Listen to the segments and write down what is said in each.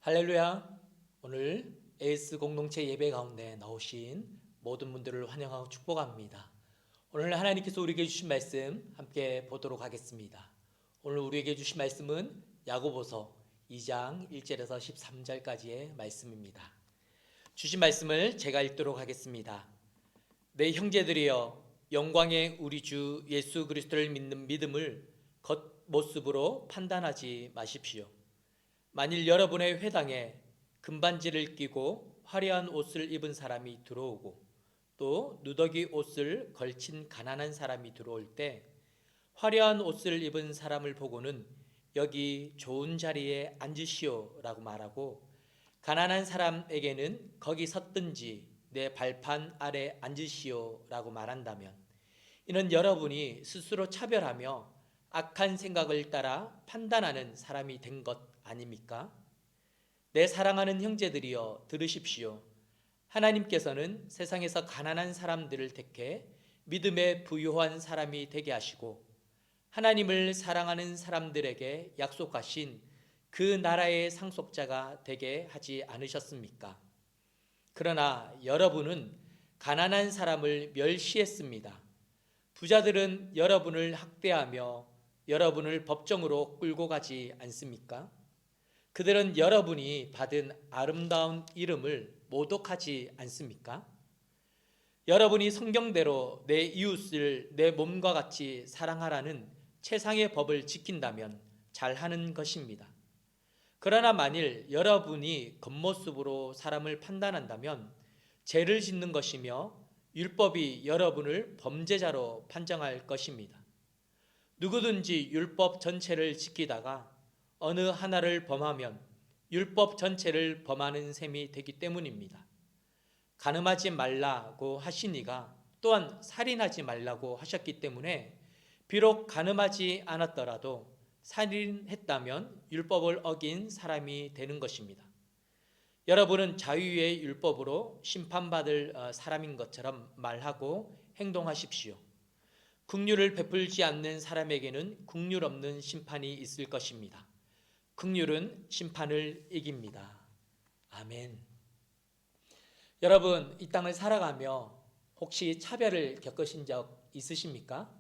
할렐루야. 오늘 AS 공동체 예배 가운데 나오신 모든 분들을 환영하고 축복합니다. 오늘 하나님께서 우리에게 주신 말씀 함께 보도록 하겠습니다. 오늘 우리에게 주신 말씀은 야고보서 2장 1절에서 13절까지의 말씀입니다. 주신 말씀을 제가 읽도록 하겠습니다. 내 형제들이여, 영광의 우리 주 예수 그리스도를 믿는 믿음을 겉모습으로 판단하지 마십시오. 만일 여러분의 회당에 금반지를 끼고 화려한 옷을 입은 사람이 들어오고 또 누더기 옷을 걸친 가난한 사람이 들어올 때 화려한 옷을 입은 사람을 보고는 여기 좋은 자리에 앉으시오라고 말하고, 가난한 사람에게는 거기 섰든지 내 발판 아래 앉으시오라고 말한다면, 이는 여러분이 스스로 차별하며 악한 생각을 따라 판단하는 사람이 된 것 아닙니까? 내 사랑하는 형제들이여, 들으십시오. 하나님께서는 세상에서 가난한 사람들을 택해 믿음에 부유한 사람이 되게 하시고 하나님을 사랑하는 사람들에게 약속하신 그 나라의 상속자가 되게 하지 않으셨습니까? 그러나 여러분은 가난한 사람을 멸시했습니다. 부자들은 여러분을 학대하며 여러분을 법정으로 끌고 가지 않습니까? 그들은 여러분이 받은 아름다운 이름을 모독하지 않습니까? 여러분이 성경대로 내 이웃을 내 몸과 같이 사랑하라는 최상의 법을 지킨다면 잘하는 것입니다. 그러나 만일 여러분이 겉모습으로 사람을 판단한다면 죄를 짓는 것이며 율법이 여러분을 범죄자로 판정할 것입니다. 누구든지 율법 전체를 지키다가 어느 하나를 범하면 율법 전체를 범하는 셈이 되기 때문입니다. 간음하지 말라고 하시니가 또한 살인하지 말라고 하셨기 때문에 비록 간음하지 않았더라도 살인했다면 율법을 어긴 사람이 되는 것입니다. 여러분은 자유의 율법으로 심판받을 사람인 것처럼 말하고 행동하십시오. 긍휼을 베풀지 않는 사람에게는 긍휼 없는 심판이 있을 것입니다. 긍휼은 심판을 이깁니다. 아멘. 여러분, 이 땅을 살아가며 혹시 차별을 겪으신 적 있으십니까?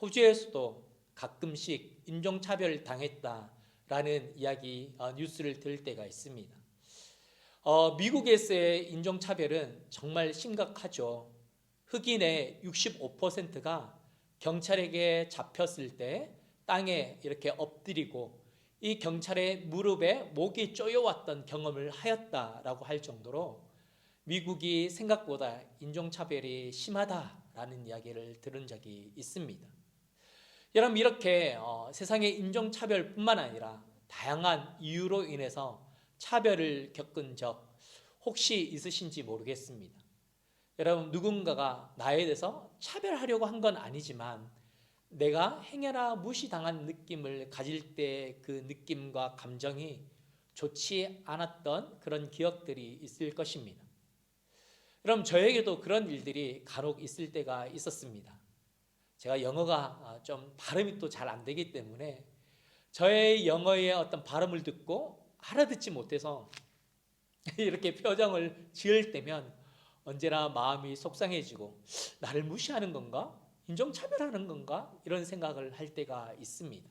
호주에서도 가끔씩 인종차별을 당했다라는 이야기, 뉴스를 들을 때가 있습니다. 미국에서의 인종차별은 정말 심각하죠. 흑인의 65%가 경찰에게 잡혔을 때 땅에 이렇게 엎드리고 이 경찰의 무릎에 목이 쪼여왔던 경험을 하였다라고 할 정도로 미국이 생각보다 인종차별이 심하다라는 이야기를 들은 적이 있습니다. 여러분, 이렇게 세상의 인종차별뿐만 아니라 다양한 이유로 인해서 차별을 겪은 적 혹시 있으신지 모르겠습니다. 여러분, 누군가가 나에 대해서 차별하려고 한 건 아니지만 내가 행여나 무시당한 느낌을 가질 때 그 느낌과 감정이 좋지 않았던 그런 기억들이 있을 것입니다. 여러분, 저에게도 그런 일들이 간혹 있을 때가 있었습니다. 제가 영어가 좀 발음이 또 잘 안 되기 때문에 저의 영어의 어떤 발음을 듣고 알아듣지 못해서 이렇게 표정을 지을 때면 언제나 마음이 속상해지고, 나를 무시하는 건가? 인종차별하는 건가? 이런 생각을 할 때가 있습니다.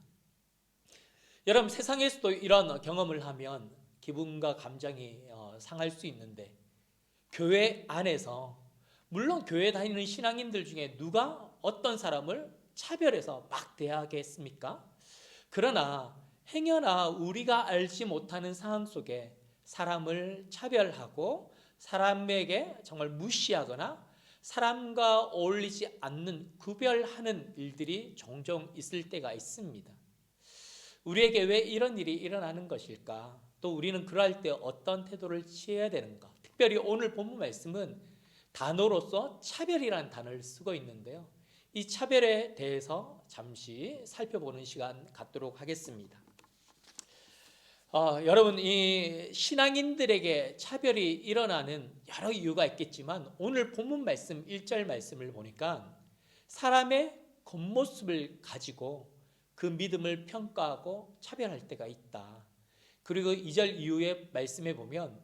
여러분, 세상에서도 이런 경험을 하면 기분과 감정이 상할 수 있는데, 교회 안에서 물론 교회 다니는 신앙인들 중에 누가 어떤 사람을 차별해서 막 대하겠습니까? 그러나 행여나 우리가 알지 못하는 상황 속에 사람을 차별하고 사람에게 정말 무시하거나 사람과 어울리지 않는 구별하는 일들이 종종 있을 때가 있습니다. 우리에게 왜 이런 일이 일어나는 것일까? 또 우리는 그럴 때 어떤 태도를 취해야 되는가? 특별히 오늘 본문 말씀은 단어로서 차별이라는 단어를 쓰고 있는데요. 이 차별에 대해서 잠시 살펴보는 시간 갖도록 하겠습니다. 여러분, 이 신앙인들에게 차별이 일어나는 여러 이유가 있겠지만 오늘 본문 말씀 1절 말씀을 보니까 사람의 겉모습을 가지고 그 믿음을 평가하고 차별할 때가 있다. 그리고 2절 이후에 말씀해 보면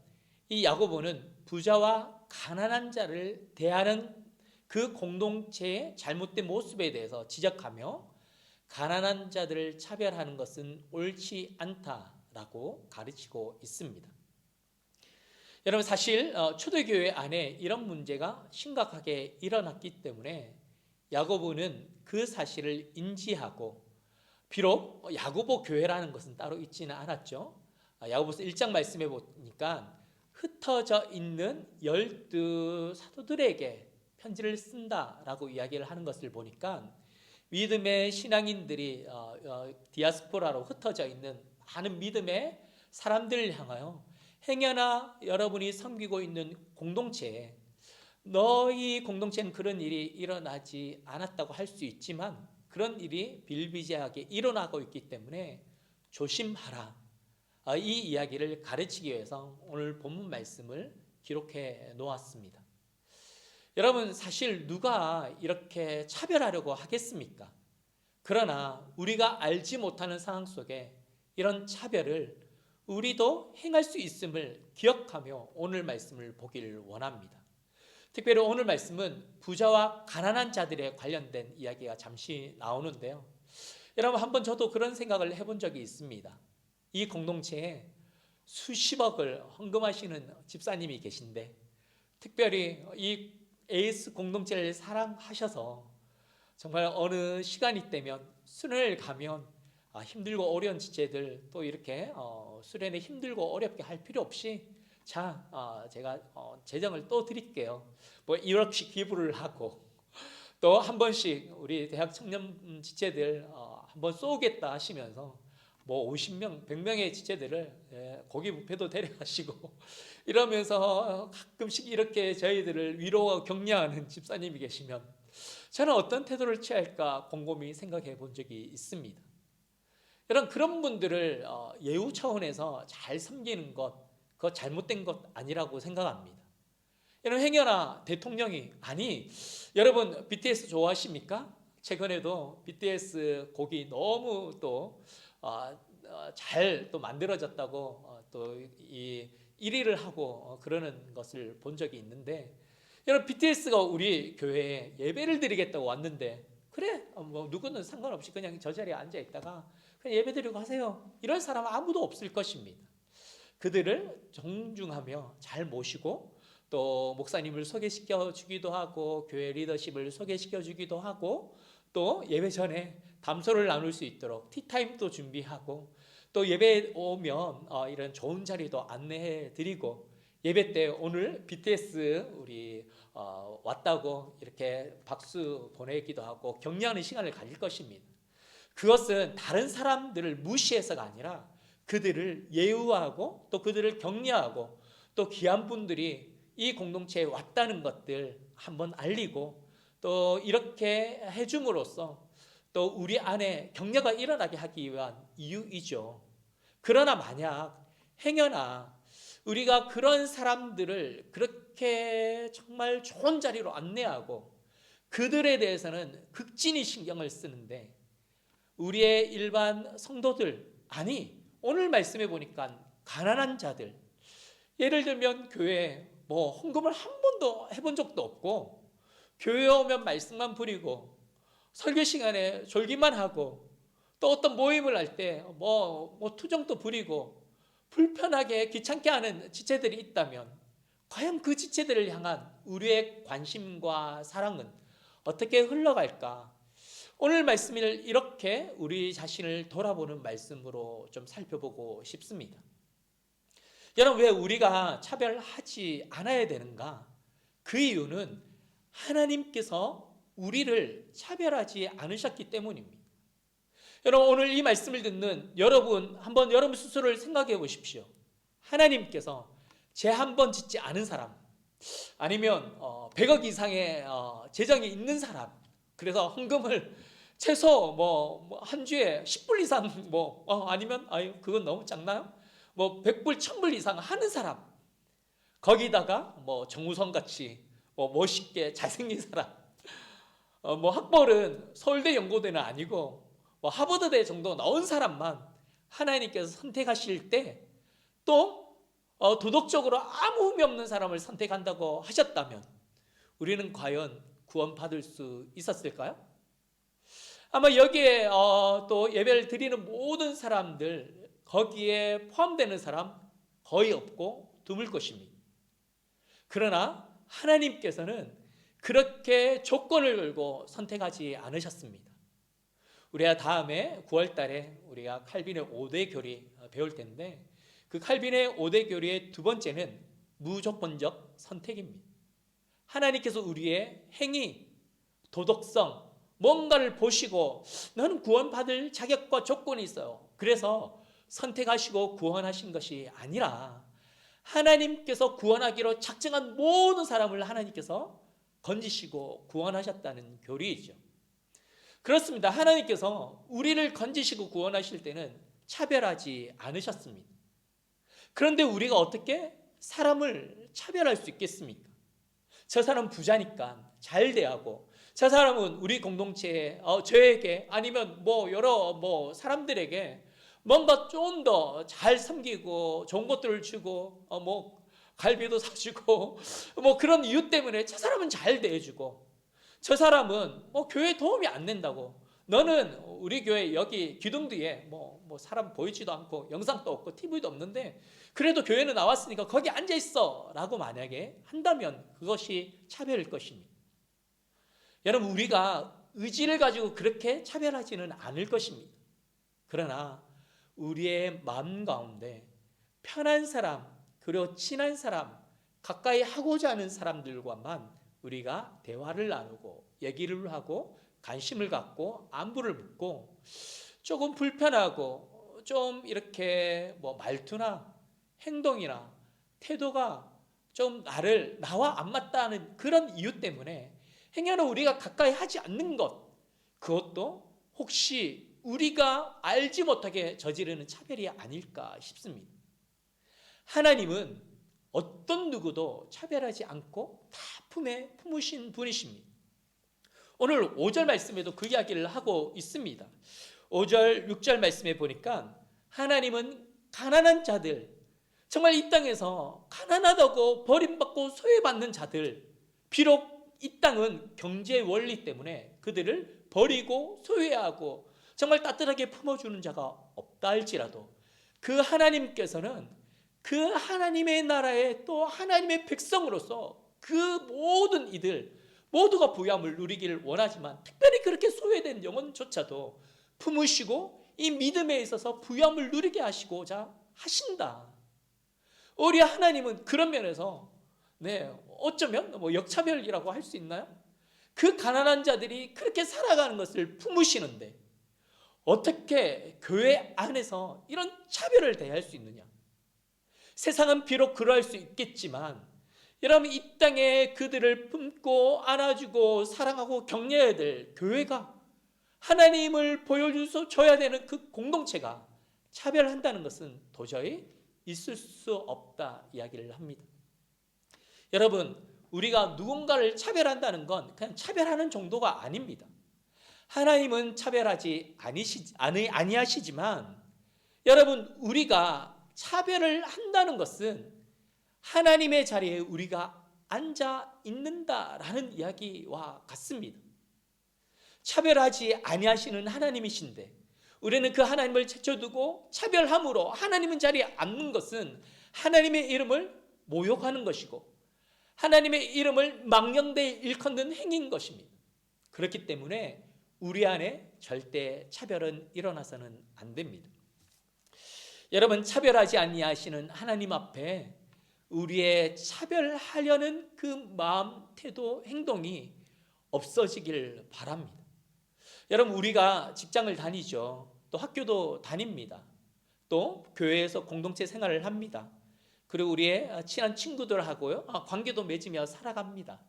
이 야고보는 부자와 가난한 자를 대하는 그 공동체의 잘못된 모습에 대해서 지적하며 가난한 자들을 차별하는 것은 옳지 않다라고 가르치고 있습니다. 여러분, 사실 초대교회 안에 이런 문제가 심각하게 일어났기 때문에 야고보는 그 사실을 인지하고, 비록 야고보 교회라는 것은 따로 있지는 않았죠. 야고보서 1장 말씀해 보니까 흩어져 있는 12사도들에게 편지를 쓴다라고 이야기를 하는 것을 보니까 믿음의 신앙인들이 디아스포라로 흩어져 있는 많은 믿음의 사람들을 향하여 행여나 여러분이 섬기고 있는 공동체에, 너희 공동체는 그런 일이 일어나지 않았다고 할 수 있지만 그런 일이 비일비재하게 일어나고 있기 때문에 조심하라, 이 이야기를 가르치기 위해서 오늘 본문 말씀을 기록해 놓았습니다. 여러분, 사실 누가 이렇게 차별하려고 하겠습니까? 그러나 우리가 알지 못하는 상황 속에 이런 차별을 우리도 행할 수 있음을 기억하며 오늘 말씀을 보기를 원합니다. 특별히 오늘 말씀은 부자와 가난한 자들에 관련된 이야기가 잠시 나오는데요. 여러분, 한번 저도 그런 생각을 해본 적이 있습니다. 이 공동체에 수십억을 헌금하시는 집사님이 계신데, 특별히 이 AS 공동체를 사랑하셔서 정말 어느 시간이 되면 수련회를 가면 힘들고 어려운 지체들, 또 이렇게 수련회 힘들고 어렵게 할 필요 없이 제가 재정을 또 드릴게요, 뭐 1억씩 기부를 하고, 또 한 번씩 우리 대학 청년 지체들 한번 쏘겠다 하시면서 뭐 50명, 100명의 지체들을 고기 뷔페도 데려가시고 이러면서 가끔씩 이렇게 저희들을 위로하고 격려하는 집사님이 계시면 저는 어떤 태도를 취할까 곰곰이 생각해 본 적이 있습니다. 여러분, 그런 분들을 예우 차원에서 잘 섬기는 것, 그거 잘못된 것 아니라고 생각합니다. 여러분, 행여나 대통령이, 여러분 BTS 좋아하십니까? 최근에도 BTS 곡이 너무 또 잘 또 만들어졌다고 또 이 1위를 하고 그러는 것을 본 적이 있는데, 여러분, BTS가 우리 교회에 예배를 드리겠다고 왔는데, 그래, 뭐 누구는 상관없이 그냥 저 자리에 앉아 있다가 그냥 예배 드리고 하세요, 이런 사람 아무도 없을 것입니다. 그들을 존중하며 잘 모시고, 또 목사님을 소개시켜 주기도 하고 교회 리더십을 소개시켜 주기도 하고, 또 예배 전에 담소를 나눌 수 있도록 티타임도 준비하고, 또 예배 오면 이런 좋은 자리도 안내해 드리고, 예배 때 오늘 BTS 우리 왔다고 이렇게 박수 보내기도 하고 격려하는 시간을 가질 것입니다. 그것은 다른 사람들을 무시해서가 아니라 그들을 예우하고 또 그들을 격려하고, 또 귀한 분들이 이 공동체에 왔다는 것들 한번 알리고, 또 이렇게 해줌으로써 또 우리 안에 격려가 일어나게 하기 위한 이유이죠. 그러나 만약 행여나 우리가 그런 사람들을 그렇게 정말 좋은 자리로 안내하고 그들에 대해서는 극진히 신경을 쓰는데, 우리의 일반 성도들, 오늘 말씀해 보니까 가난한 자들, 예를 들면 교회에 뭐 헌금을 한 번도 해본 적도 없고, 교회 오면 말씀만 부리고 설교 시간에 졸기만 하고, 또 어떤 모임을 할 때 뭐 투정도 부리고 불편하게 귀찮게 하는 지체들이 있다면, 과연 그 지체들을 향한 우리의 관심과 사랑은 어떻게 흘러갈까? 오늘 말씀을 이렇게 우리 자신을 돌아보는 말씀으로 좀 살펴보고 싶습니다. 여러분, 왜 우리가 차별하지 않아야 되는가? 그 이유는 하나님께서 우리를 차별하지 않으셨기 때문입니다. 여러분, 오늘 이 말씀을 듣는 여러분, 한번 여러분 스스로를 생각해 보십시오. 하나님께서 죄 한 번 짓지 않은 사람, 아니면 100억 이상의 재정이 있는 사람, 그래서 헌금을 최소 한 주에 10불 이상 아니면 그건 너무 작나요? 100불, 1000불 이상 하는 사람, 거기다가 정우성 같이 멋있게 잘생긴 사람, 학벌은 서울대 연고대는 아니고 하버드대 정도 나온 사람만 하나님께서 선택하실 때 또 도덕적으로 아무 의미 없는 사람을 선택한다고 하셨다면 우리는 과연 구원받을 수 있었을까요? 아마 여기에 또 예배를 드리는 모든 사람들 거기에 포함되는 사람 거의 없고 드물 것입니다. 그러나 하나님께서는 그렇게 조건을 걸고 선택하지 않으셨습니다. 우리가 다음에 9월 달에 우리가 칼빈의 5대 교리 배울 텐데 그 칼빈의 5대 교리의 두 번째는 무조건적 선택입니다. 하나님께서 우리의 행위, 도덕성, 뭔가를 보시고 너는 구원받을 자격과 조건이 있어요. 그래서 선택하시고 구원하신 것이 아니라 하나님께서 구원하기로 작정한 모든 사람을 하나님께서 건지시고 구원하셨다는 교리이죠. 그렇습니다. 하나님께서 우리를 건지시고 구원하실 때는 차별하지 않으셨습니다. 그런데 우리가 어떻게 사람을 차별할 수 있겠습니까? 저 사람 부자니까 잘 대하고, 저 사람은 우리 공동체에 저에게 아니면 여러 사람들에게 뭔가 좀 더 잘 섬기고 좋은 것들을 주고 갈비도 사주고 그런 이유 때문에 저 사람은 잘 대해주고, 저 사람은 교회에 도움이 안 된다고, 너는 우리 교회 여기 기둥 뒤에 사람 보이지도 않고 영상도 없고 TV도 없는데 그래도 교회는 나왔으니까 거기 앉아 있어 라고 만약에 한다면 그것이 차별일 것입니다. 여러분, 우리가 의지를 가지고 그렇게 차별하지는 않을 것입니다. 그러나 우리의 마음 가운데 편한 사람, 그리고 친한 사람, 가까이 하고자 하는 사람들과만 우리가 대화를 나누고 얘기를 하고 관심을 갖고 안부를 묻고, 조금 불편하고 좀 이렇게 말투나 행동이나 태도가 좀 나와 안 맞다는 그런 이유 때문에 행여나 우리가 가까이 하지 않는 것, 그것도 혹시 우리가 알지 못하게 저지르는 차별이 아닐까 싶습니다. 하나님은 어떤 누구도 차별하지 않고 다 품에 품으신 분이십니다. 오늘 5절 말씀에도 그 이야기를 하고 있습니다. 5절, 6절 말씀에 보니까 하나님은 가난한 자들, 정말 이 땅에서 가난하다고 버림받고 소외받는 자들, 비록 이 땅은 경제 원리 때문에 그들을 버리고 소외하고 정말 따뜻하게 품어주는 자가 없다 할지라도 그 하나님께서는 그 하나님의 나라의 또 하나님의 백성으로서 그 모든 이들 모두가 부유함을 누리기를 원하지만 특별히 그렇게 소외된 영혼조차도 품으시고 이 믿음에 있어서 부유함을 누리게 하시고자 하신다. 우리 하나님은 그런 면에서 어쩌면 역차별이라고 할 수 있나요? 그 가난한 자들이 그렇게 살아가는 것을 품으시는데 어떻게 교회 안에서 이런 차별을 대할 수 있느냐? 세상은 비록 그러할 수 있겠지만 여러분, 이 땅에 그들을 품고 안아주고 사랑하고 격려해야 될 교회가, 하나님을 보여줘야 되는 그 공동체가 차별한다는 것은 도저히 있을 수 없다 이야기를 합니다. 여러분, 우리가 누군가를 차별한다는 건 그냥 차별하는 정도가 아닙니다. 하나님은 차별하지 아니하시지만 여러분, 우리가 차별을 한다는 것은 하나님의 자리에 우리가 앉아 있는다라는 이야기와 같습니다. 차별하지 아니하시는 하나님이신데 우리는 그 하나님을 제쳐두고 차별함으로 하나님의 자리에 앉는 것은 하나님의 이름을 모욕하는 것이고 하나님의 이름을 망령되이 일컫는 행위인 것입니다. 그렇기 때문에 우리 안에 절대 차별은 일어나서는 안 됩니다. 여러분, 차별하지 아니하시는 하나님 앞에 우리의 차별하려는 그 마음, 태도, 행동이 없어지길 바랍니다. 여러분, 우리가 직장을 다니죠. 또 학교도 다닙니다. 또 교회에서 공동체 생활을 합니다. 그리고 우리의 친한 친구들하고요, 관계도 맺으며 살아갑니다.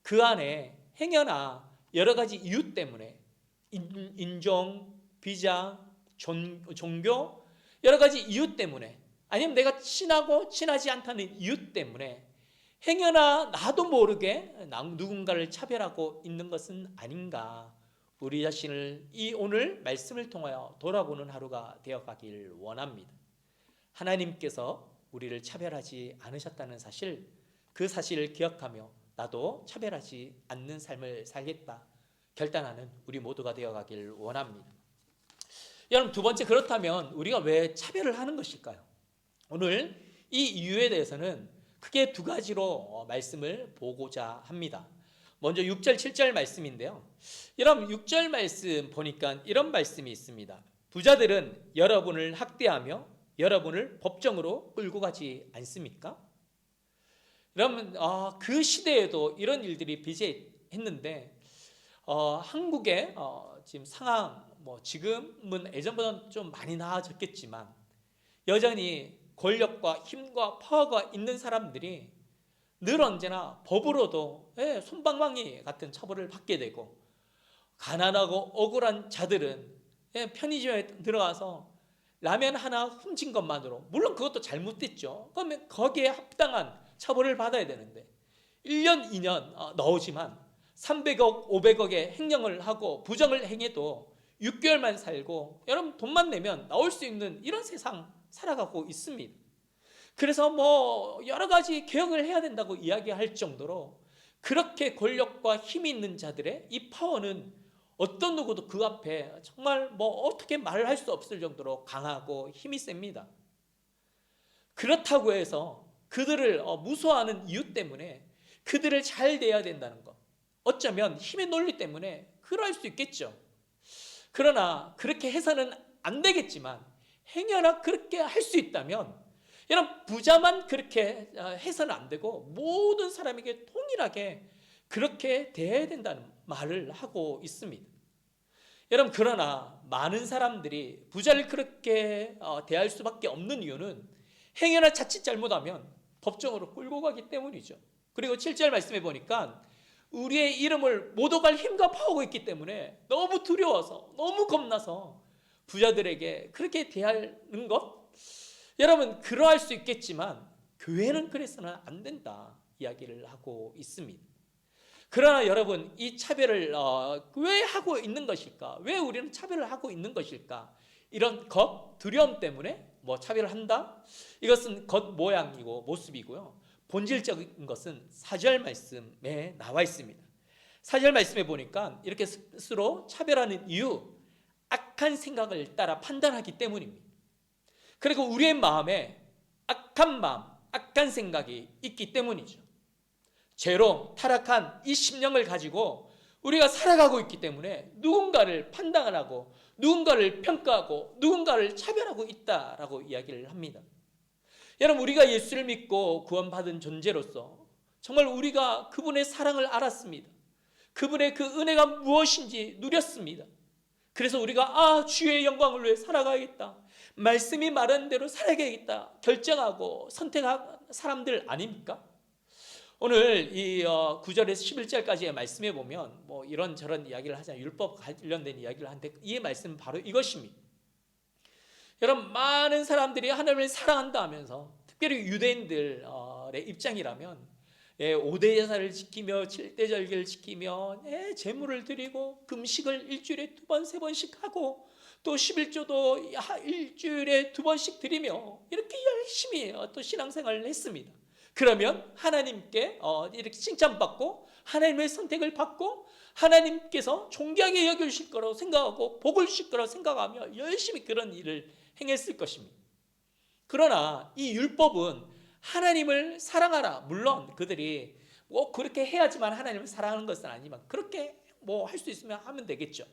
그 안에 행여나 여러 가지 이유 때문에 인종, 비자, 종교, 여러 가지 이유 때문에 아니면 내가 친하고 친하지 않다는 이유 때문에 행여나 나도 모르게 누군가를 차별하고 있는 것은 아닌가, 우리 자신을 이 오늘 말씀을 통하여 돌아보는 하루가 되어가길 원합니다. 하나님께서 우리를 차별하지 않으셨다는 사실, 그 사실을 기억하며 나도 차별하지 않는 삶을 살겠다 결단하는 우리 모두가 되어가길 원합니다. 여러분, 두 번째, 그렇다면 우리가 왜 차별을 하는 것일까요? 오늘 이 이유에 대해서는 크게 두 가지로 말씀을 보고자 합니다. 먼저 6절 7절 말씀인데요, 여러분 6절 말씀 보니까 이런 말씀이 있습니다. 부자들은 여러분을 학대하며 여러분을 법정으로 끌고 가지 않습니까? 여러분, 그 시대에도 이런 일들이 비재했는데 한국의 지금 상황, 지금은 예전보다는 좀 많이 나아졌겠지만 여전히 권력과 힘과 파워가 있는 사람들이 늘 언제나 법으로도 솜방망이 같은 처벌을 받게 되고, 가난하고 억울한 자들은 편의점에 들어가서 라면 하나 훔친 것만으로, 물론 그것도 잘못됐죠. 그러면 거기에 합당한 처벌을 받아야 되는데 1년 2년 넣으지만 300억 500억의 횡령을 하고 부정을 행해도 6개월만 살고, 여러분 돈만 내면 나올 수 있는 이런 세상 살아가고 있습니다. 그래서 여러 가지 개혁을 해야 된다고 이야기할 정도로 그렇게 권력과 힘이 있는 자들의 이 파워는 어떤 누구도 그 앞에 정말 어떻게 말을 할 수 없을 정도로 강하고 힘이 셉니다. 그렇다고 해서 그들을 무서워하는 이유 때문에 그들을 잘 대해야 된다는 것, 어쩌면 힘의 논리 때문에 그럴 수 있겠죠. 그러나 그렇게 해서는 안 되겠지만 행여나 그렇게 할 수 있다면 여러분, 부자만 그렇게 해서는 안 되고 모든 사람에게 통일하게 그렇게 대해야 된다는 말을 하고 있습니다. 여러분, 그러나 많은 사람들이 부자를 그렇게 대할 수밖에 없는 이유는 행여나 자칫 잘못하면 법정으로 끌고 가기 때문이죠. 그리고 7절 말씀해 보니까 우리의 이름을 못 오갈 힘과 파워가 있기 때문에 너무 두려워서, 너무 겁나서 부자들에게 그렇게 대하는 것, 여러분 그러할 수 있겠지만 교회는 그래서는 안 된다 이야기를 하고 있습니다. 그러나 여러분, 이 차별을 왜 하고 있는 것일까? 왜 우리는 차별을 하고 있는 것일까? 이런 겁, 두려움 때문에 차별을 한다? 이것은 겉 모양이고 모습이고요, 본질적인 것은 4절 말씀에 나와 있습니다. 4절 말씀에 보니까 이렇게 스스로 차별하는 이유, 악한 생각을 따라 판단하기 때문입니다. 그리고 우리의 마음에 악한 마음, 악한 생각이 있기 때문이죠. 죄로 타락한 이 심령을 가지고 우리가 살아가고 있기 때문에 누군가를 판단하고 누군가를 평가하고 누군가를 차별하고 있다라고 이야기를 합니다. 여러분, 우리가 예수를 믿고 구원받은 존재로서 정말 우리가 그분의 사랑을 알았습니다. 그분의 그 은혜가 무엇인지 누렸습니다. 그래서 우리가 주의 영광을 위해 살아가야겠다, 말씀이 말하는 대로 살아가야겠다 결정하고 선택한 사람들 아닙니까? 오늘 이 9절에서 11절까지의 말씀에 보면 이런저런 이야기를 하잖아요. 율법 관련된 이야기를 하는데 이 말씀은 바로 이것입니다. 여러분, 많은 사람들이 하나님을 사랑한다 하면서, 특별히 유대인들의 입장이라면 5대 제사를 지키며 7대 절기를 지키며 제물을 드리고 금식을 일주일에 2번 3번씩 하고 또 11조도 일주일에 2번씩 드리며 이렇게 열심히 또 신앙생활을 했습니다. 그러면 하나님께 이렇게 칭찬받고 하나님의 선택을 받고 하나님께서 존귀하게 여기실 거라고 생각하고 복을 주실 거라고 생각하며 열심히 그런 일을 행했을 것입니다. 그러나 이 율법은 하나님을 사랑하라, 물론 그들이 그렇게 해야지만 하나님을 사랑하는 것은 아니지만 그렇게 할 수 있으면 하면 되겠죠.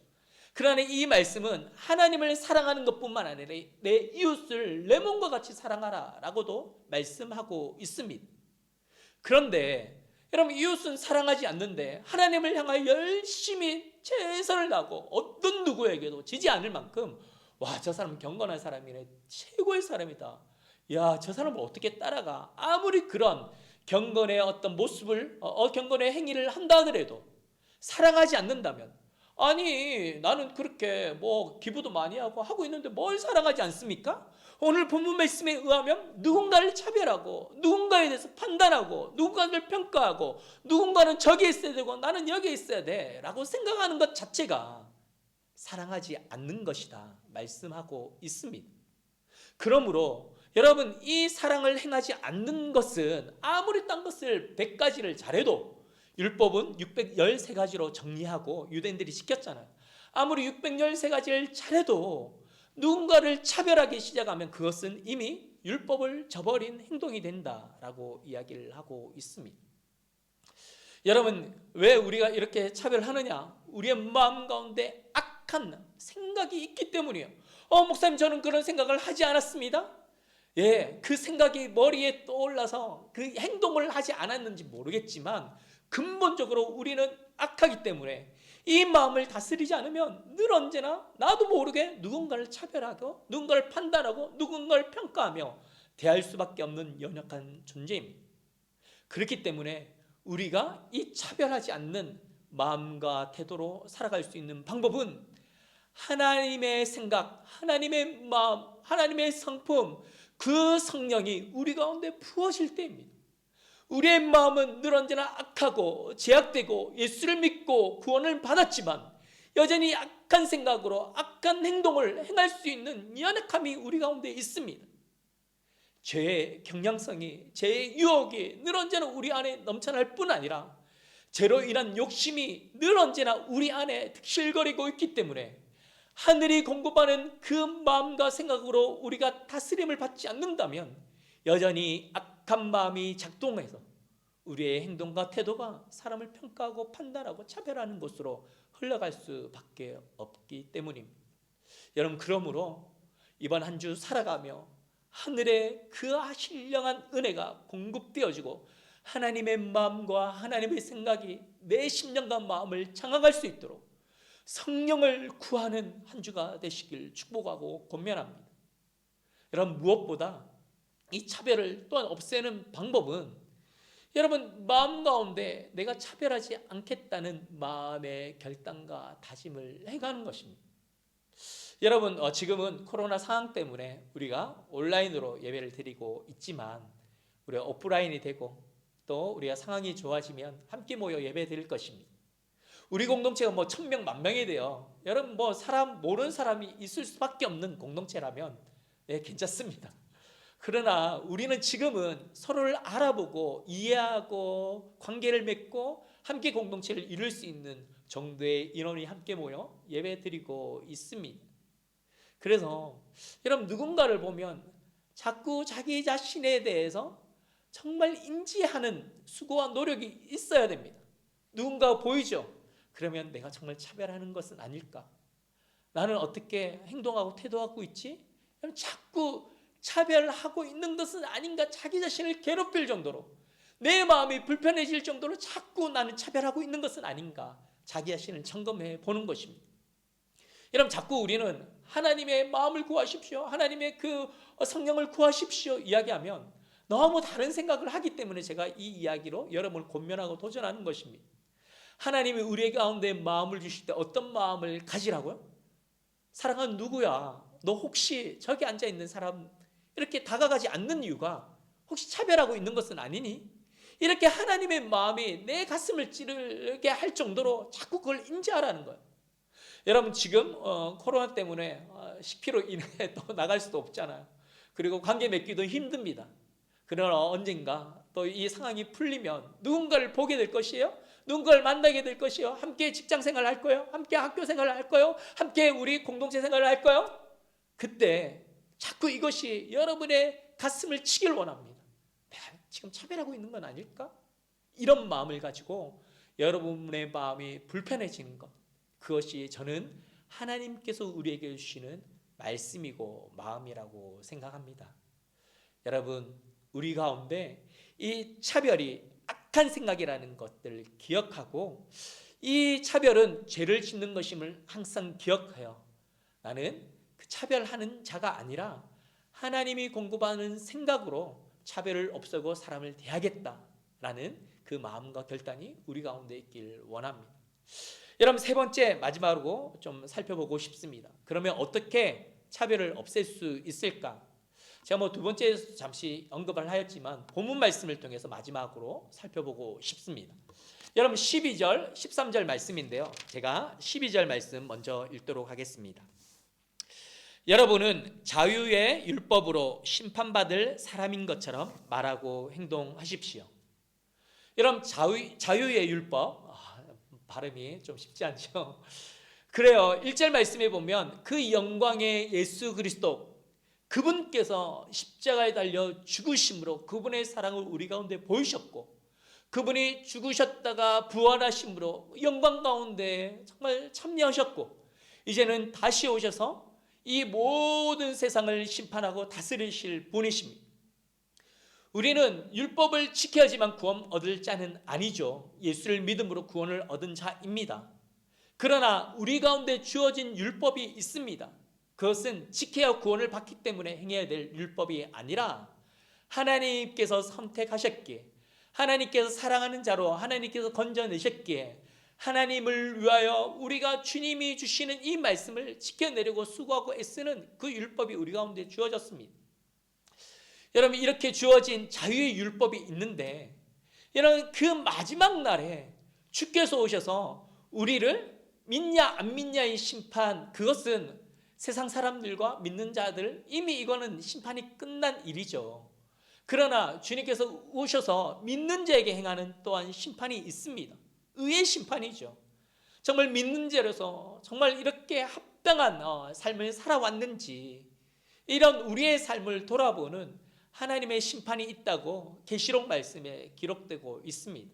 그러나 이 말씀은 하나님을 사랑하는 것뿐만 아니라 내 이웃을 내 몸과 같이 사랑하라 라고도 말씀하고 있습니다. 그런데 여러분, 이웃은 사랑하지 않는데 하나님을 향하여 열심히 최선을 다하고 어떤 누구에게도 지지 않을 만큼 저 사람은 경건한 사람이네, 최고의 사람이다, 저 사람을 어떻게 따라가, 아무리 그런 경건의 어떤 모습을 경건의 행위를 한다 하더라도 사랑하지 않는다면, 아니 나는 그렇게 기부도 많이 하고 있는데 뭘 사랑하지 않습니까? 오늘 본문 말씀에 의하면 누군가를 차별하고 누군가에 대해서 판단하고 누군가를 평가하고 누군가는 저기에 있어야 되고 나는 여기에 있어야 돼 라고 생각하는 것 자체가 사랑하지 않는 것이다 말씀하고 있습니다. 그러므로 여러분, 이 사랑을 행하지 않는 것은 아무리 딴 것을 100가지를 잘해도 율법은 613가지로 정리하고 유대인들이 시켰잖아요. 아무리 613가지를 잘해도 누군가를 차별하기 시작하면 그것은 이미 율법을 저버린 행동이 된다라고 이야기를 하고 있습니다. 여러분, 왜 우리가 이렇게 차별하느냐? 우리의 마음 가운데 악한 생각이 있기 때문이에요. 목사님, 저는 그런 생각을 하지 않았습니다. 예, 그 생각이 머리에 떠올라서 그 행동을 하지 않았는지 모르겠지만 근본적으로 우리는 악하기 때문에 이 마음을 다스리지 않으면 늘 언제나 나도 모르게 누군가를 차별하고 누군가를 판단하고 누군가를 평가하며 대할 수밖에 없는 연약한 존재입니다. 그렇기 때문에 우리가 이 차별하지 않는 마음과 태도로 살아갈 수 있는 방법은 하나님의 생각, 하나님의 마음, 하나님의 성품, 그 성령이 우리 가운데 부어질 때입니다. 우리의 마음은 늘 언제나 악하고 제약되고 예수를 믿고 구원을 받았지만 여전히 악한 생각으로 악한 행동을 행할 수 있는 연약함이 우리 가운데 있습니다. 죄의 경향성이, 죄의 유혹이 늘 언제나 우리 안에 넘쳐날 뿐 아니라 죄로 인한 욕심이 늘 언제나 우리 안에 득실거리고 있기 때문에 하늘이 공급하는 그 마음과 생각으로 우리가 다스림을 받지 않는다면 여전히 악한 마음이 작동해서 우리의 행동과 태도가 사람을 평가하고 판단하고 차별하는 곳으로 흘러갈 수밖에 없기 때문입니다. 여러분, 그러므로 이번 한 주 살아가며 하늘의 그 신령한 은혜가 공급되어지고 하나님의 마음과 하나님의 생각이 내 심령과 마음을 장악할 수 있도록 성령을 구하는 한 주가 되시길 축복하고 권면합니다. 여러분, 무엇보다 이 차별을 또한 없애는 방법은 여러분 마음 가운데 내가 차별하지 않겠다는 마음의 결단과 다짐을 해가는 것입니다. 여러분, 지금은 코로나 상황 때문에 우리가 온라인으로 예배를 드리고 있지만 우리가 오프라인이 되고 또 우리가 상황이 좋아지면 함께 모여 예배 드릴 것입니다. 우리 공동체가 1000명, 10,000명이 돼요. 여러분, 사람 모르는 사람이 있을 수밖에 없는 공동체라면 괜찮습니다. 그러나 우리는 지금은 서로를 알아보고 이해하고 관계를 맺고 함께 공동체를 이룰 수 있는 정도의 인원이 함께 모여 예배 드리고 있습니다. 그래서 여러분, 누군가를 보면 자꾸 자기 자신에 대해서 정말 인지하는 수고와 노력이 있어야 됩니다. 누군가 보이죠? 그러면 내가 정말 차별하는 것은 아닐까? 나는 어떻게 행동하고 태도하고 있지? 자꾸 차별하고 있는 것은 아닌가? 자기 자신을 괴롭힐 정도로 내 마음이 불편해질 정도로 자꾸 나는 차별하고 있는 것은 아닌가? 자기 자신을 점검해 보는 것입니다. 여러분, 자꾸 우리는 하나님의 마음을 구하십시오, 하나님의 그 성령을 구하십시오 이야기하면 너무 다른 생각을 하기 때문에 제가 이 이야기로 여러분을 권면하고 도전하는 것입니다. 하나님이 우리 가운데 마음을 주실 때 어떤 마음을 가지라고요? 사랑하는 누구야? 너 혹시 저기 앉아있는 사람 이렇게 다가가지 않는 이유가 혹시 차별하고 있는 것은 아니니? 이렇게 하나님의 마음이 내 가슴을 찌르게 할 정도로 자꾸 그걸 인지하라는 거예요. 여러분, 지금 코로나 때문에 10km 이내에 또 나갈 수도 없잖아요. 그리고 관계 맺기도 힘듭니다. 그러나 언젠가 또 이 상황이 풀리면 누군가를 보게 될 것이에요. 누군가를 만나게 될 것이요. 함께 직장 생활을 할 거예요. 함께 학교 생활을 할 거예요. 함께 우리 공동체 생활을 할 거예요. 그때 자꾸 이것이 여러분의 가슴을 치길 원합니다. 내가 지금 차별하고 있는 건 아닐까? 이런 마음을 가지고 여러분의 마음이 불편해지는 것, 그것이 저는 하나님께서 우리에게 주시는 말씀이고 마음이라고 생각합니다. 여러분, 우리 가운데 이 차별이 악한 생각이라는 것들을 기억하고 이 차별은 죄를 짓는 것임을 항상 기억해요. 나는 그 차별하는 자가 아니라 하나님이 공급하는 생각으로 차별을 없애고 사람을 대하겠다라는 그 마음과 결단이 우리 가운데 있길 원합니다. 여러분, 세 번째 마지막으로 좀 살펴보고 싶습니다. 그러면 어떻게 차별을 없앨 수 있을까? 제가 두 번째에서 잠시 언급을 하였지만 본문 말씀을 통해서 마지막으로 살펴보고 싶습니다. 여러분, 12절, 13절 말씀인데요. 제가 12절 말씀 먼저 읽도록 하겠습니다. 여러분은 자유의 율법으로 심판받을 사람인 것처럼 말하고 행동하십시오. 여러분, 자유의 율법, 발음이 좀 쉽지 않죠? 그래요. 1절 말씀에 보면 그 영광의 예수 그리스도, 그분께서 십자가에 달려 죽으심으로 그분의 사랑을 우리 가운데 보이셨고, 그분이 죽으셨다가 부활하심으로 영광 가운데 정말 참여하셨고, 이제는 다시 오셔서 이 모든 세상을 심판하고 다스리실 분이십니다. 우리는 율법을 지켜야지만 구원 얻을 자는 아니죠. 예수를 믿음으로 구원을 얻은 자입니다. 그러나 우리 가운데 주어진 율법이 있습니다. 그것은 지켜야 구원을 받기 때문에 행해야 될 율법이 아니라 하나님께서 선택하셨기에, 하나님께서 사랑하는 자로 하나님께서 건져내셨기에 하나님을 위하여 우리가 주님이 주시는 이 말씀을 지켜내려고 수고하고 애쓰는 그 율법이 우리 가운데 주어졌습니다. 여러분, 이렇게 주어진 자유의 율법이 있는데, 여러분, 그 마지막 날에 주께서 오셔서 우리를 믿냐 안 믿냐의 심판, 그것은 세상 사람들과 믿는 자들, 이미 이거는 심판이 끝난 일이죠. 그러나 주님께서 오셔서 믿는 자에게 행하는 또한 심판이 있습니다. 의의 심판이죠. 정말 믿는 자로서 정말 이렇게 합당한 삶을 살아왔는지, 이런 우리의 삶을 돌아보는 하나님의 심판이 있다고 계시록 말씀에 기록되고 있습니다.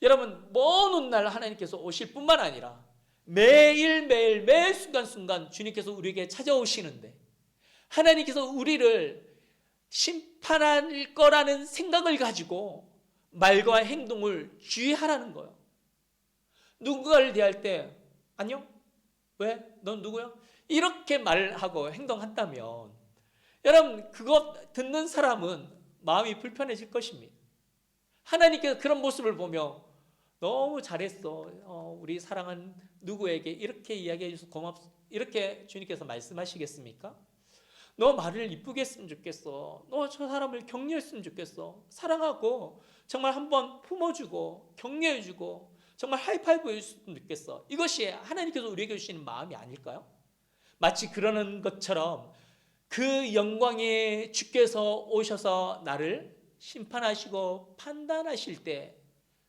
여러분, 먼 훗날 하나님께서 오실 뿐만 아니라 매일매일 매 순간순간 주님께서 우리에게 찾아오시는데, 하나님께서 우리를 심판할 거라는 생각을 가지고 말과 행동을 주의하라는 거예요. 누군가를 대할 때 안녕? 왜? 넌 누구야? 이렇게 말하고 행동한다면 여러분, 그것 듣는 사람은 마음이 불편해질 것입니다. 하나님께서 그런 모습을 보며 너무 잘했어, 우리 사랑하는 누구에게 이렇게 이야기해 주셔서 고맙소, 이렇게 주님께서 말씀하시겠습니까? 너 말을 이쁘게 했으면 좋겠어, 너 저 사람을 격려했으면 좋겠어, 사랑하고 정말 한번 품어주고 격려해주고 정말 하이파이브 해줬으면 좋겠어, 이것이 하나님께서 우리에게 주시는 마음이 아닐까요? 마치 그러는 것처럼 그 영광의 주께서 오셔서 나를 심판하시고 판단하실 때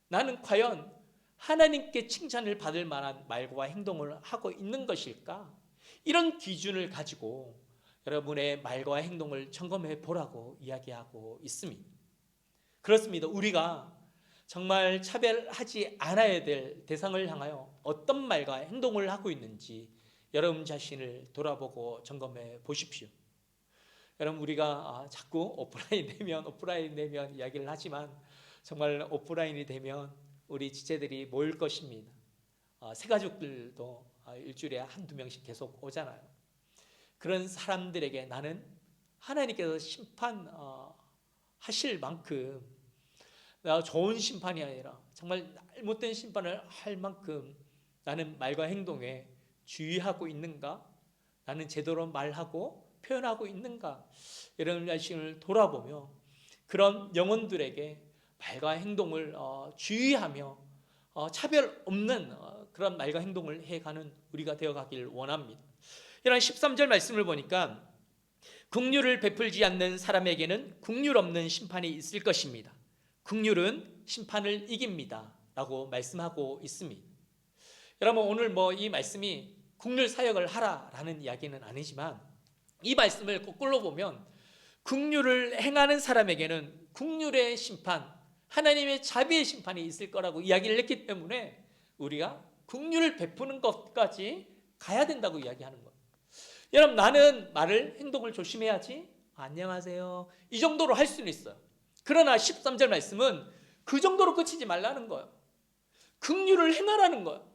나는 과연 하나님께 칭찬을 받을 만한 말과 행동을 하고 있는 것일까? 이런 기준을 가지고 여러분의 말과 행동을 점검해 보라고 이야기하고 있습니다. 그렇습니다. 우리가 정말 차별하지 않아야 될 대상을 향하여 어떤 말과 행동을 하고 있는지 여러분 자신을 돌아보고 점검해 보십시오. 여러분, 우리가 자꾸 오프라인 되면 이야기를 하지만 정말 오프라인이 되면 우리 지체들이 모일 것입니다. 새가족들도 일주일에 한두 명씩 계속 오잖아요. 그런 사람들에게 나는 하나님께서 심판하실 만큼, 좋은 심판이 아니라 정말 잘못된 심판을 할 만큼 나는 말과 행동에 주의하고 있는가? 나는 제대로 말하고 표현하고 있는가? 여러분 자신을 돌아보며 그런 영혼들에게 말과 행동을 주의하며 차별 없는 그런 말과 행동을 해가는 우리가 되어가길 원합니다. 이런 13절 말씀을 보니까 긍휼을 베풀지 않는 사람에게는 긍휼 없는 심판이 있을 것입니다. 긍휼은 심판을 이깁니다 라고 말씀하고 있습니다. 여러분, 오늘 이 말씀이 긍휼 사역을 하라라는 이야기는 아니지만, 이 말씀을 거꾸로 보면 긍휼을 행하는 사람에게는 긍휼의 심판, 하나님의 자비의 심판이 있을 거라고 이야기를 했기 때문에 우리가 긍휼을 베푸는 것까지 가야 된다고 이야기하는 거예요. 여러분, 나는 말을, 행동을 조심해야지, 안녕하세요, 이 정도로 할 수는 있어요. 그러나 13절 말씀은 그 정도로 끝이지 말라는 거예요. 긍휼을 행하라는 거예요.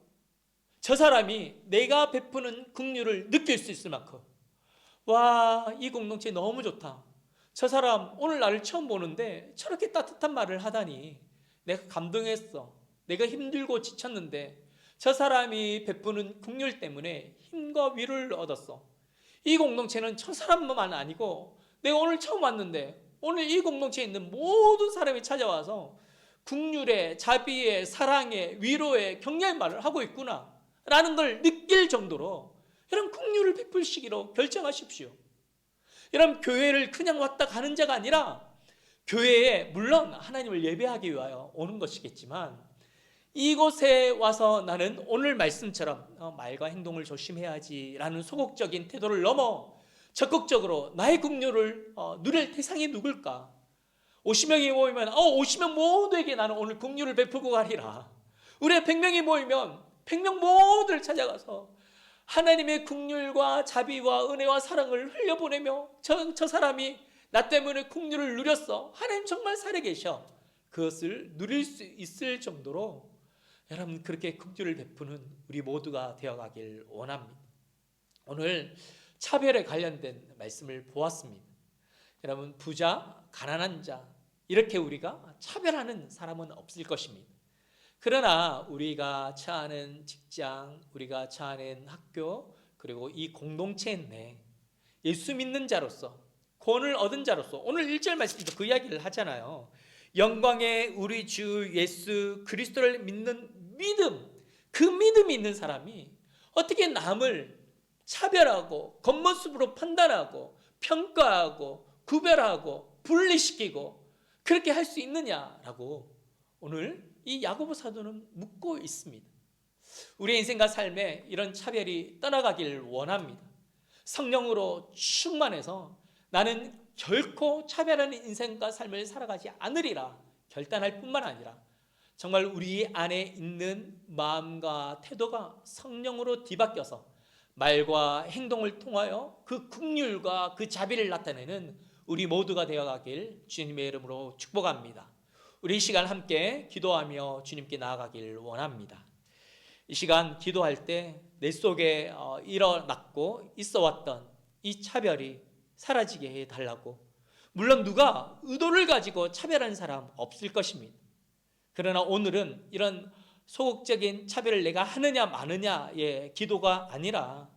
저 사람이 내가 베푸는 긍휼을 느낄 수 있을 만큼, 와, 이 공동체 너무 좋다, 저 사람 오늘 나를 처음 보는데 저렇게 따뜻한 말을 하다니 내가 감동했어, 내가 힘들고 지쳤는데 저 사람이 베푸는 긍휼 때문에 힘과 위로를 얻었어. 이 공동체는 저 사람만 아니고 내가 오늘 처음 왔는데 오늘 이 공동체에 있는 모든 사람이 찾아와서 긍휼의, 자비의, 사랑의, 위로의, 격려의 말을 하고 있구나 라는 걸 느낄 정도로 여러분 긍휼을 베풀시기로 결정하십시오. 여러분 교회를 그냥 왔다 가는 자가 아니라 교회에 물론 하나님을 예배하기 위하여 오는 것이겠지만 이곳에 와서 나는 오늘 말씀처럼 말과 행동을 조심해야지라는 소극적인 태도를 넘어 적극적으로 나의 긍휼을 누릴 대상이 누굴까? 50명이 모이면 50명 모두에게 나는 오늘 긍휼을 베풀고 가리라. 우리 100명이 모이면 100명 모두를 찾아가서 하나님의 긍휼과 자비와 은혜와 사랑을 흘려보내며 저 사람이 나 때문에 긍휼을 누렸어. 하나님 정말 살아계셔. 그것을 누릴 수 있을 정도로 여러분 그렇게 긍휼을 베푸는 우리 모두가 되어가길 원합니다. 오늘 차별에 관련된 말씀을 보았습니다. 여러분 부자, 가난한 자 이렇게 우리가 차별하는 사람은 없을 것입니다. 그러나 우리가 처하는 직장, 우리가 처하는 학교, 그리고 이 공동체 내 예수 믿는 자로서 구원을 얻은 자로서 오늘 1절 말씀에서 그 이야기를 하잖아요. 영광의 우리 주 예수 그리스도를 믿는 믿음, 그 믿음이 있는 사람이 어떻게 남을 차별하고 겉모습으로 판단하고 평가하고 구별하고 분리시키고 그렇게 할 수 있느냐라고 오늘 이 야고보 사도는 묻고 있습니다. 우리의 인생과 삶에 이런 차별이 떠나가길 원합니다. 성령으로 충만해서 나는 결코 차별하는 인생과 삶을 살아가지 않으리라 결단할 뿐만 아니라 정말 우리 안에 있는 마음과 태도가 성령으로 뒤바뀌어서 말과 행동을 통하여 그 긍휼과 그 자비를 나타내는 우리 모두가 되어가길 주님의 이름으로 축복합니다. 우리 이 시간 함께 기도하며 주님께 나아가길 원합니다. 이 시간 기도할 때 내 속에 일어났고 있어왔던 이 차별이 사라지게 해달라고. 물론 누가 의도를 가지고 차별하는 사람 없을 것입니다. 그러나 오늘은 이런 소극적인 차별을 내가 하느냐 마느냐의 기도가 아니라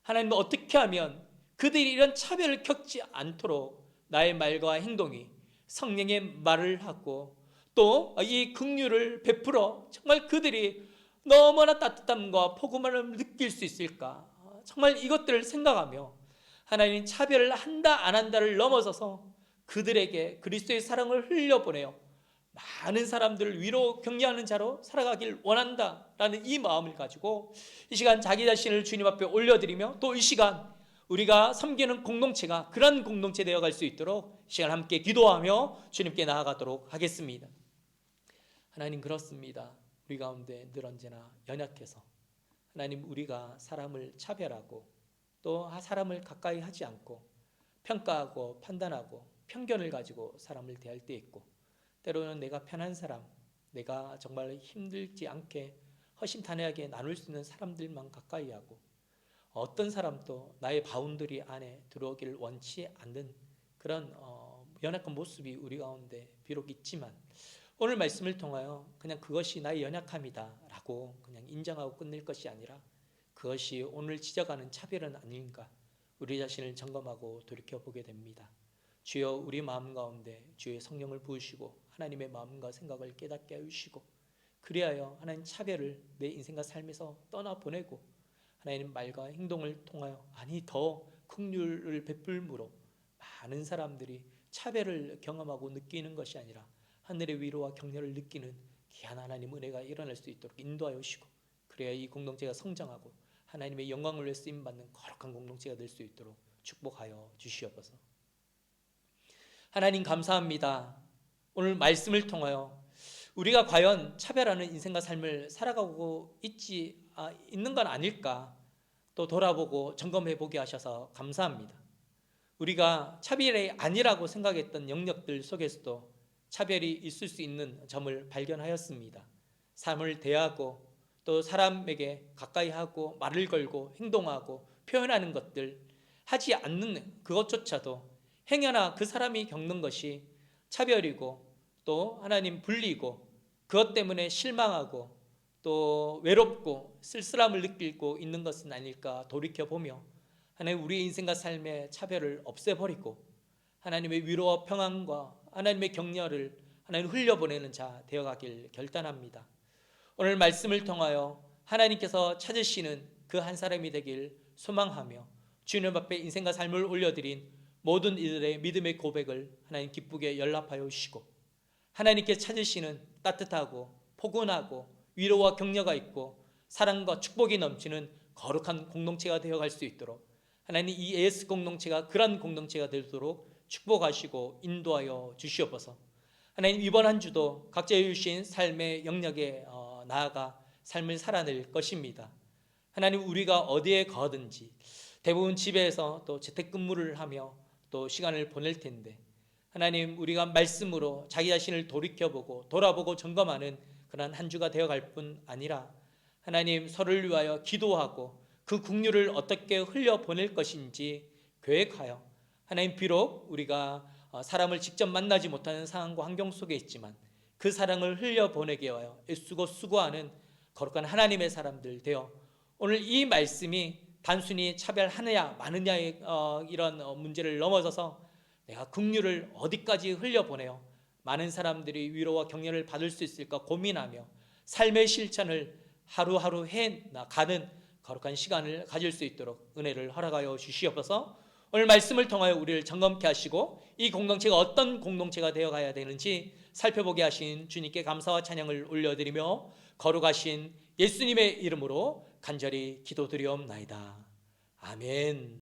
하나님은 어떻게 하면 그들이 이런 차별을 겪지 않도록 나의 말과 행동이 성령의 말을 하고 또 이 긍휼을 베풀어 정말 그들이 너무나 따뜻함과 포근함을 느낄 수 있을까? 정말 이것들을 생각하며 하나님 차별을 한다 안 한다를 넘어서서 그들에게 그리스도의 사랑을 흘려보내요 많은 사람들을 위로 격려하는 자로 살아가길 원한다라는 이 마음을 가지고 이 시간 자기 자신을 주님 앞에 올려드리며 또 이 시간 우리가 섬기는 공동체가 그런 공동체 되어갈 수 있도록 이 시간 함께 기도하며 주님께 나아가도록 하겠습니다. 하나님 그렇습니다. 우리 가운데 늘 언제나 연약해서 하나님 우리가 사람을 차별하고 또 사람을 가까이 하지 않고 평가하고 판단하고 편견을 가지고 사람을 대할 때 있고 때로는 내가 편한 사람, 내가 정말 힘들지 않게 허심탄회하게 나눌 수 있는 사람들만 가까이 하고 어떤 사람도 나의 바운더리 안에 들어오기를 원치 않는 그런 연약한 모습이 우리 가운데 비록 있지만 오늘 말씀을 통하여 그냥 그것이 나의 연약함이다 라고 그냥 인정하고 끝낼 것이 아니라 그것이 오늘 지적하는 차별은 아닌가 우리 자신을 점검하고 돌이켜보게 됩니다. 주여 우리 마음 가운데 주의 성령을 부으시고 하나님의 마음과 생각을 깨닫게 해주시고 그리하여 하나님 차별을 내 인생과 삶에서 떠나보내고 하나님 말과 행동을 통하여 더 긍휼을 베풀므로 많은 사람들이 차별을 경험하고 느끼는 것이 아니라 하늘의 위로와 격려를 느끼는 귀한 하나님 은혜가 일어날 수 있도록 인도하여 주시고 그래야 이 공동체가 성장하고 하나님의 영광을 위해 쓰임받는 거룩한 공동체가 될 수 있도록 축복하여 주시옵소서. 하나님 감사합니다. 오늘 말씀을 통하여 우리가 과연 차별하는 인생과 삶을 살아가고 있는 건 아닐까 또 돌아보고 점검해 보게 하셔서 감사합니다. 우리가 차별이 아니라고 생각했던 영역들 속에서도 차별이 있을 수 있는 점을 발견하였습니다. 삶을 대하고 또 사람에게 가까이 하고 말을 걸고 행동하고 표현하는 것들 하지 않는 그것조차도 행여나 그 사람이 겪는 것이 차별이고 또 하나님 불리고 그것 때문에 실망하고 또 외롭고 쓸쓸함을 느끼고 있는 것은 아닐까 돌이켜보며 하나님 우리의 인생과 삶의 차별을 없애버리고 하나님의 위로와 평안과 하나님의 격려를 하나님 흘려보내는 자 되어가길 결단합니다. 오늘 말씀을 통하여 하나님께서 찾으시는 그 한 사람이 되길 소망하며 주님 앞에 인생과 삶을 올려드린 모든 이들의 믿음의 고백을 하나님 기쁘게 연락하여 주시고 하나님께 찾으시는 따뜻하고 포근하고 위로와 격려가 있고 사랑과 축복이 넘치는 거룩한 공동체가 되어갈 수 있도록 하나님 이 AS 공동체가 그런 공동체가 되도록 축복하시고 인도하여 주시옵소서. 하나님 이번 한 주도 각자 주신 삶의 영역에 나아가 삶을 살아낼 것입니다. 하나님 우리가 어디에 거하든지 대부분 집에서 또 재택근무를 하며 또 시간을 보낼 텐데 하나님 우리가 말씀으로 자기 자신을 돌이켜보고 돌아보고 점검하는 그런 한 주가 되어갈 뿐 아니라 하나님 서로를 위하여 기도하고 그 긍휼을 어떻게 흘려보낼 것인지 계획하여 하나님 비록 우리가 사람을 직접 만나지 못하는 상황과 환경 속에 있지만 그 사랑을 흘려보내게 하여 애쓰고 수고하는 거룩한 하나님의 사람들 되어 오늘 이 말씀이 단순히 차별하느냐 마느냐의 이런 문제를 넘어서서 내가 긍휼을 어디까지 흘려보내어 많은 사람들이 위로와 격려를 받을 수 있을까 고민하며 삶의 실천을 하루하루 해나가는 거룩한 시간을 가질 수 있도록 은혜를 허락하여 주시옵소서. 오늘 말씀을 통하여 우리를 점검케 하시고 이 공동체가 어떤 공동체가 되어가야 되는지 살펴보게 하신 주님께 감사와 찬양을 올려드리며 거룩하신 예수님의 이름으로 간절히 기도드리옵나이다. 아멘.